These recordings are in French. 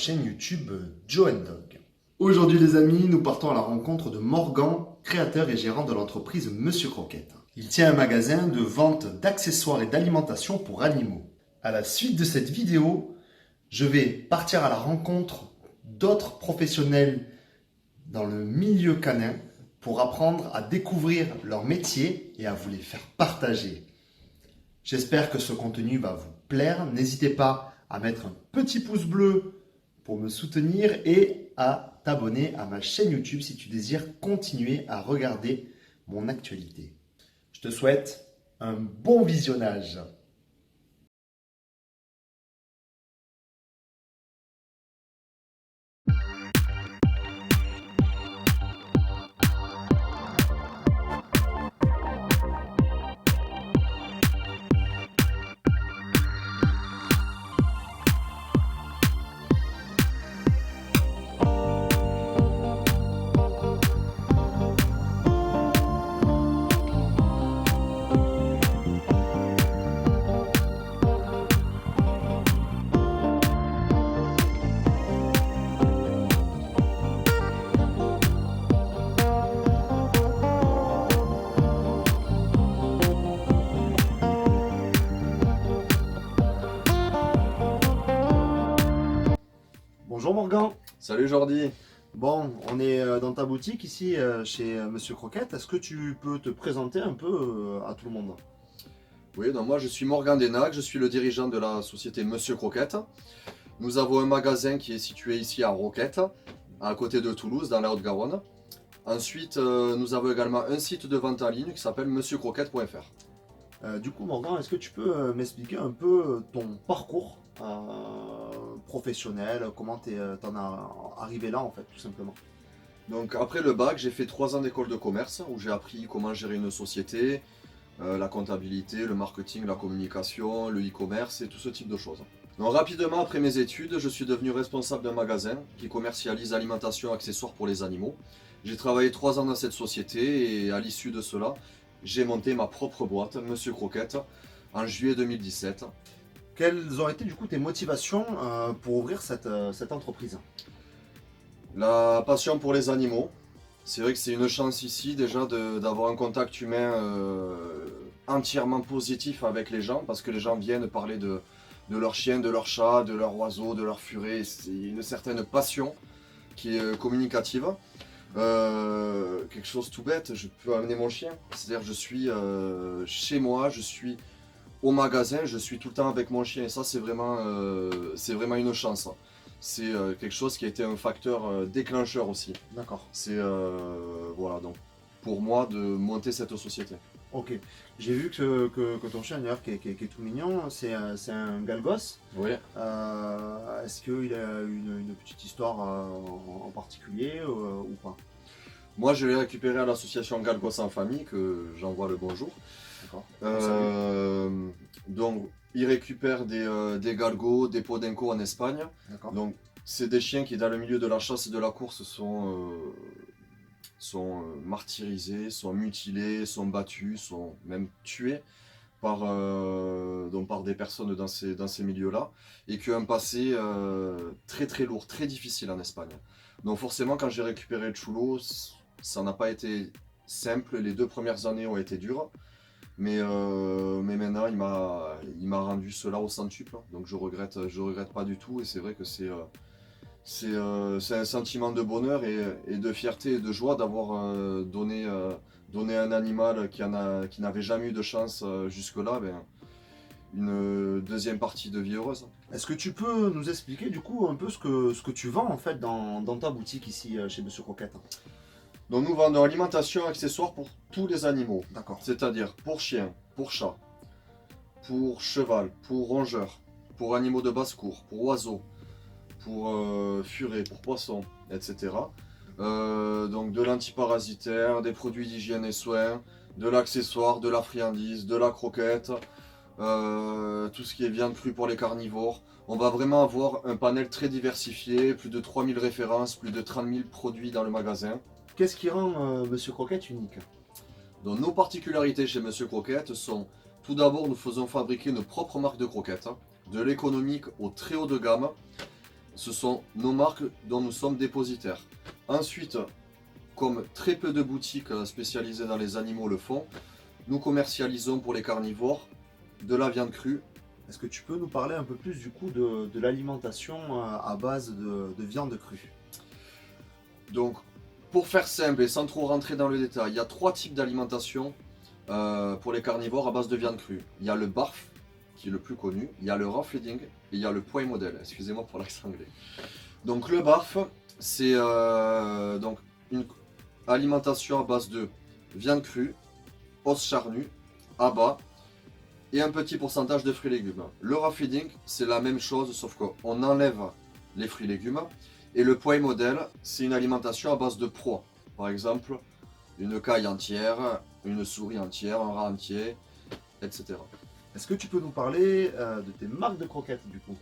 chaîne YouTube Joe and Dog. Aujourd'hui les amis, nous partons à la rencontre de Morgan, créateur et gérant de l'entreprise Monsieur Croquette. Il tient un magasin de vente d'accessoires et d'alimentation pour animaux. À la suite de cette vidéo, je vais partir à la rencontre d'autres professionnels dans le milieu canin pour apprendre à découvrir leur métier et à vous les faire partager. J'espère que ce contenu va vous plaire. N'hésitez pas à mettre un petit pouce bleu pour me soutenir et à t'abonner à ma chaîne YouTube si tu désires continuer à regarder mon actualité. Je te souhaite un bon visionnage. Bonjour Morgan. Salut Jordi. Bon, on est dans ta boutique ici chez Monsieur Croquette. Est-ce que tu peux te présenter un peu à tout le monde? Oui, donc moi je suis Morgan Denac, je suis le dirigeant de la société Monsieur Croquette. Nous avons un magasin qui est situé ici à Roquette, à côté de Toulouse, dans la Haute-Garonne. Ensuite, nous avons également un site de vente en ligne qui s'appelle monsieurcroquette.fr. Du coup, Morgan, est-ce que tu peux m'expliquer un peu ton parcours professionnel, comment t'en as arrivé là en fait, tout simplement? Donc après le bac, j'ai fait 3 ans d'école de commerce où j'ai appris comment gérer une société, la comptabilité, le marketing, la communication, le e-commerce et tout ce type de choses. Donc rapidement après mes études, je suis devenu responsable d'un magasin qui commercialise alimentation et accessoires pour les animaux. J'ai travaillé 3 ans dans cette société et à l'issue de cela, j'ai monté ma propre boîte, Monsieur Croquette, en juillet 2017. Quelles ont été du coup tes motivations pour ouvrir cette entreprise? La passion pour les animaux. C'est vrai que c'est une chance ici déjà d'avoir un contact humain entièrement positif avec les gens parce que les gens viennent parler de leurs chiens, de leurs chats, de leurs oiseaux, de leurs furets. C'est une certaine passion qui est communicative. Quelque chose tout bête, je peux amener mon chien. C'est-à-dire je suis chez moi, je suis au magasin, je suis tout le temps avec mon chien et ça c'est vraiment une chance. C'est quelque chose qui a été un facteur déclencheur aussi. D'accord. C'est voilà donc pour moi de monter cette société. Ok. J'ai vu que ton chien d'ailleurs qui est tout mignon, c'est un galgos. Oui. Est-ce qu'il a une petite histoire en particulier ou pas? Moi je l'ai récupéré à l'association Galgos en famille que j'envoie le bonjour. D'accord. Donc il récupère des galgos, des podenco en Espagne. D'accord. Donc c'est des chiens qui dans le milieu de la chasse et de la course sont martyrisés, sont mutilés, sont battus, sont même tués par des personnes dans ces milieux-là et qui ont un passé très très lourd, très difficile en Espagne. Donc forcément quand j'ai récupéré le Chulo, ça n'a pas été simple, les 2 premières années ont été dures. Mais maintenant il m'a rendu cela au centuple, donc je regrette pas du tout et c'est vrai que c'est un sentiment de bonheur et de fierté et de joie d'avoir donné à un animal qui n'avait jamais eu de chance jusque-là, une deuxième partie de vie heureuse. Est-ce que tu peux nous expliquer du coup un peu ce que tu vends en fait dans ta boutique ici chez Monsieur Croquette? Donc nous vendons alimentation et accessoires pour tous les animaux, D'accord. c'est-à-dire pour chien, pour chat, pour cheval, pour rongeur, pour animaux de basse-cour, pour oiseaux, pour furets, pour poissons, etc. Donc de l'antiparasitaire, des produits d'hygiène et soins, de l'accessoire, de la friandise, de la croquette, tout ce qui est viande crue pour les carnivores. On va vraiment avoir un panel très diversifié, plus de 3000 références, plus de 30 000 produits dans le magasin. Qu'est-ce qui rend Monsieur Croquette unique? Donc nos particularités chez Monsieur Croquette sont, tout d'abord nous faisons fabriquer nos propres marques de croquettes, de l'économique au très haut de gamme. ce sont nos marques dont nous sommes dépositaires. Ensuite, comme très peu de boutiques spécialisées dans les animaux le font, nous commercialisons pour les carnivores de la viande crue. Est-ce que tu peux nous parler un peu plus du coup de l'alimentation à base de viande crue? Donc, pour faire simple et sans trop rentrer dans le détail, il y a 3 types d'alimentation pour les carnivores à base de viande crue. Il y a le barf, qui est le plus connu, il y a le raw feeding et il y a le poids modèle. Excusez-moi pour l'accent anglais. Donc le barf, c'est donc une alimentation à base de viande crue, os charnu, abats et un petit pourcentage de fruits et légumes. Le raw feeding, c'est la même chose, sauf qu'on enlève les fruits et légumes. Et le poids modèle, c'est une alimentation à base de proies. Par exemple, une caille entière, une souris entière, un rat entier, etc. Est-ce que tu peux nous parler de tes marques de croquettes du coup?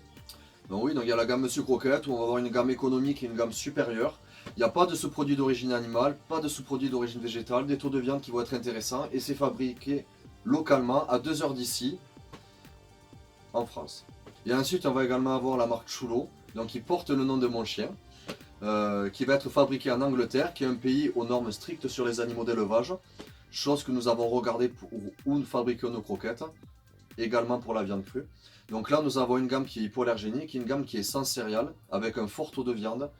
Donc oui, donc il y a la gamme Monsieur Croquette où on va avoir une gamme économique et une gamme supérieure. Il n'y a pas de sous-produits d'origine animale, pas de sous-produits d'origine végétale, des taux de viande qui vont être intéressants et c'est fabriqué localement à 2 heures d'ici, en France. Et ensuite, on va également avoir la marque Chulo, donc qui porte le nom de mon chien, qui va être fabriqué en Angleterre, qui est un pays aux normes strictes sur les animaux d'élevage, chose que nous avons regardé pour où nous fabriquons nos croquettes, également pour la viande crue. Donc là, nous avons une gamme qui est hypoallergénique, une gamme qui est sans céréales, avec un fort taux de viande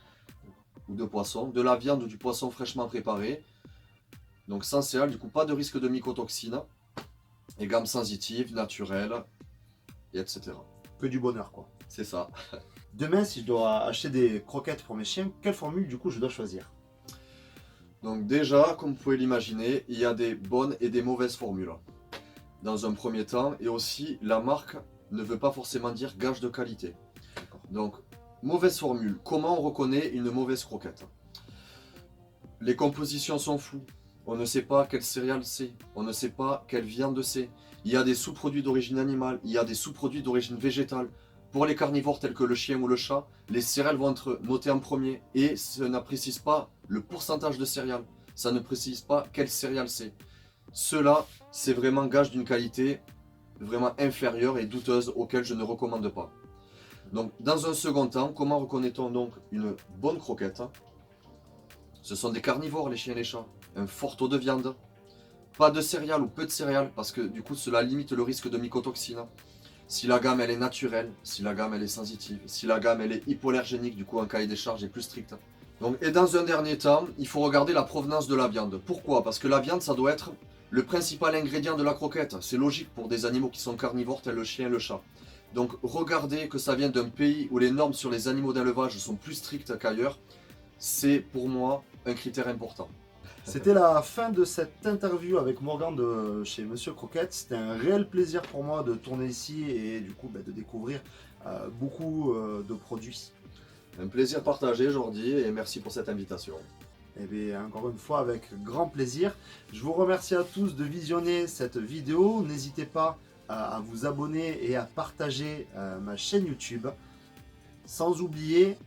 ou de poisson, de la viande ou du poisson fraîchement préparé, donc sans céréales, du coup pas de risque de mycotoxines, et gamme sensitive, naturelle, et etc. Que du bonheur quoi. C'est ça. Demain, si je dois acheter des croquettes pour mes chiens, quelle formule du coup je dois choisir? Donc déjà, comme vous pouvez l'imaginer, il y a des bonnes et des mauvaises formules. Dans un premier temps, et aussi la marque ne veut pas forcément dire gage de qualité. Donc, mauvaise formule. Comment on reconnaît une mauvaise croquette? Les compositions sont floues. On ne sait pas quelle céréale c'est. On ne sait pas quelle viande c'est. Il y a des sous-produits d'origine animale. Il y a des sous-produits d'origine végétale. Pour les carnivores tels que le chien ou le chat, les céréales vont être notées en premier. Et ça ne précise pas le pourcentage de céréales. Ça ne précise pas quelle céréale c'est. Cela, c'est vraiment gage d'une qualité vraiment inférieure et douteuse auquel je ne recommande pas. Donc, dans un second temps, comment reconnaît-on donc une bonne croquette? Ce sont des carnivores, les chiens et les chats. Un fort taux de viande. Pas de céréales ou peu de céréales, parce que du coup, cela limite le risque de mycotoxines. Si la gamme, elle est naturelle, si la gamme, elle est sensitive, si la gamme, elle est hypoallergénique, du coup, un cahier des charges est plus strict. Donc, et dans un dernier temps, il faut regarder la provenance de la viande. Pourquoi? Parce que la viande, ça doit être le principal ingrédient de la croquette. C'est logique pour des animaux qui sont carnivores, tels le chien et le chat. Donc regardez que ça vient d'un pays où les normes sur les animaux d'élevage sont plus strictes qu'ailleurs, c'est pour moi un critère important. C'était la fin de cette interview avec Morgan de chez Monsieur Croquette. C'était un réel plaisir pour moi de tourner ici et du coup de découvrir beaucoup de produits. Un plaisir partagé Jordi et merci pour cette invitation. Et bien encore une fois avec grand plaisir. Je vous remercie à tous de visionner cette vidéo. N'hésitez pas à vous abonner et à partager ma chaîne YouTube. Sans oublier,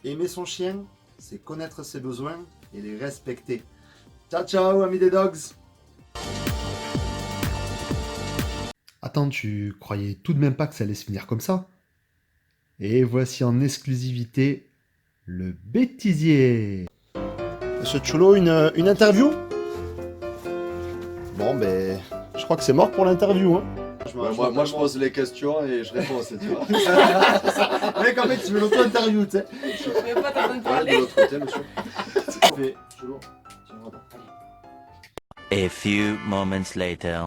aimer son chien, c'est connaître ses besoins et les respecter. Ciao ciao amis des dogs. Attends, tu croyais tout de même pas que ça allait se finir comme ça? Et voici en exclusivité le bêtisier. Monsieur Chulo, une interview? Bon ben, je crois que c'est mort pour l'interview. Hein. Moi je pose les questions et je réponds, tu vois. Mec, en fait, tu veux l'auto-interview, tu sais. Je ne pas t'en Ouais, parler. de l'autre côté, monsieur. Chulo, tiens, regarde. A few moments later.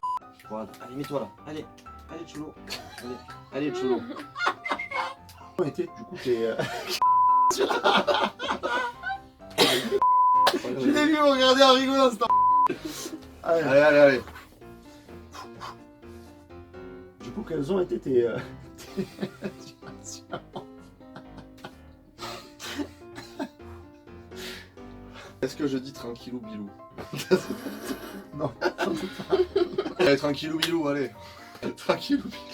Allez, mets-toi là. Allez, Chulo. Allez, Chulo. Du coup, t'es... Je l'ai vu me regarder en rigolant, c'est Allez. Du coup, quelles ont été tes... Est-ce que je dis tranquillou bilou? Non. Allez, tranquillou bilou, allez. Tranquillou bilou.